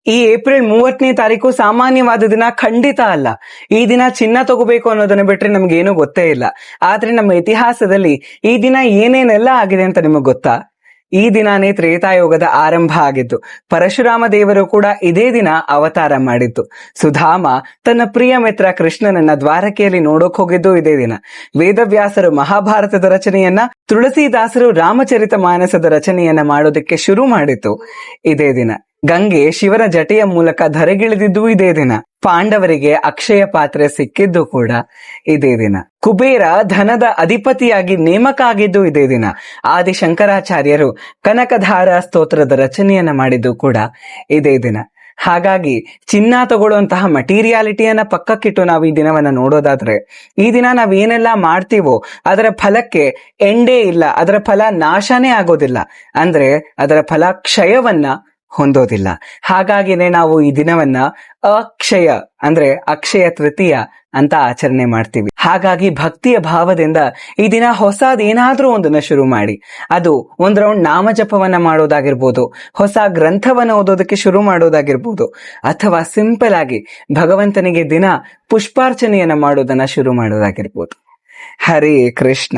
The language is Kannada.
ಈ ಏಪ್ರಿಲ್ 30ನೇ ತಾರೀಕು ಸಾಮಾನ್ಯವಾದ ದಿನ ಖಂಡಿತ ಅಲ್ಲ. ಈ ದಿನ ಚಿನ್ನ ತಗೋಬೇಕು ಅನ್ನೋದನ್ನ ಬಿಟ್ರೆ ನಮ್ಗೇನು ಗೊತ್ತೇ ಇಲ್ಲ. ಆದ್ರೆ ನಮ್ಮ ಇತಿಹಾಸದಲ್ಲಿ ಈ ದಿನ ಏನೇನೆಲ್ಲ ಆಗಿದೆ ಅಂತ ನಿಮಗ್ ಗೊತ್ತಾ? ಈ ದಿನಾನೇ ತ್ರೇತಾಯುಗದ ಆರಂಭ ಆಗಿತ್ತು. ಪರಶುರಾಮ ದೇವರು ಕೂಡ ಇದೇ ದಿನ ಅವತಾರ ಮಾಡಿತ್ತು. ಸುಧಾಮ ತನ್ನ ಪ್ರಿಯ ಮಿತ್ರ ಕೃಷ್ಣನನ್ನ ದ್ವಾರಕೆಯಲ್ಲಿ ನೋಡೋಕ್ ಹೋಗಿದ್ದು ಇದೇ ದಿನ. ವೇದವ್ಯಾಸರು ಮಹಾಭಾರತದ ರಚನೆಯನ್ನ, ತುಳಸಿದಾಸರು ರಾಮಚರಿತ ಮಾನಸದ ರಚನೆಯನ್ನ ಮಾಡೋದಕ್ಕೆ ಶುರು ಮಾಡಿತ್ತು ಇದೇ ದಿನ. ಗಂಗೆ ಶಿವನ ಜಟೆಯ ಮೂಲಕ ಧರೆಗಿಳಿದಿದ್ದು ಇದೇ ದಿನ. ಪಾಂಡವರಿಗೆ ಅಕ್ಷಯ ಪಾತ್ರೆ ಸಿಕ್ಕಿದ್ದು ಕೂಡ ಇದೇ ದಿನ. ಕುಬೇರ ಧನದ ಅಧಿಪತಿಯಾಗಿ ನೇಮಕ ಆಗಿದ್ದು ಇದೇ ದಿನ. ಆದಿಶಂಕರಾಚಾರ್ಯರು ಕನಕಧಾರ ಸ್ತೋತ್ರದ ರಚನೆಯನ್ನ ಮಾಡಿದ್ದು ಕೂಡ ಇದೇ ದಿನ. ಹಾಗಾಗಿ ಚಿನ್ನ ತಗೊಳ್ಳುವಂತಹ ಮಟೀರಿಯಾಲಿಟಿಯನ್ನ ಪಕ್ಕಕ್ಕಿಟ್ಟು ನಾವು ಈ ದಿನವನ್ನ ನೋಡೋದಾದ್ರೆ, ಈ ದಿನ ನಾವ್ ಏನೆಲ್ಲ ಮಾಡ್ತೀವೋ ಅದರ ಫಲಕ್ಕೆ ಎಂಡೇ ಇಲ್ಲ, ಅದರ ಫಲ ನಾಶನೇ ಆಗೋದಿಲ್ಲ. ಅಂದ್ರೆ ಅದರ ಫಲ ಕ್ಷಯವನ್ನ ಹೊಂದೋದಿಲ್ಲ. ಹಾಗಾಗಿನೇ ನಾವು ಈ ದಿನವನ್ನ ಅಕ್ಷಯ ಅಂದ್ರೆ ಅಕ್ಷಯ ತೃತೀಯ ಅಂತ ಆಚರಣೆ ಮಾಡ್ತೀವಿ. ಹಾಗಾಗಿ ಭಕ್ತಿಯ ಭಾವದಿಂದ ಈ ದಿನ ಹೊಸದೇನಾದ್ರೂ ಒಂದನ್ನ ಶುರು ಮಾಡಿ, ಅದು ಒಂದ್ ರೌಂಡ್ ನಾಮಜಪವನ್ನ ಮಾಡೋದಾಗಿರ್ಬೋದು, ಹೊಸ ಗ್ರಂಥವನ್ನ ಓದೋದಕ್ಕೆ ಶುರು ಮಾಡೋದಾಗಿರ್ಬೋದು, ಅಥವಾ ಸಿಂಪಲ್ ಆಗಿ ಭಗವಂತನಿಗೆ ದಿನ ಪುಷ್ಪಾರ್ಚನೆಯನ್ನ ಮಾಡೋದನ್ನ ಶುರು ಮಾಡೋದಾಗಿರ್ಬೋದು. ಹರೇ ಕೃಷ್ಣ.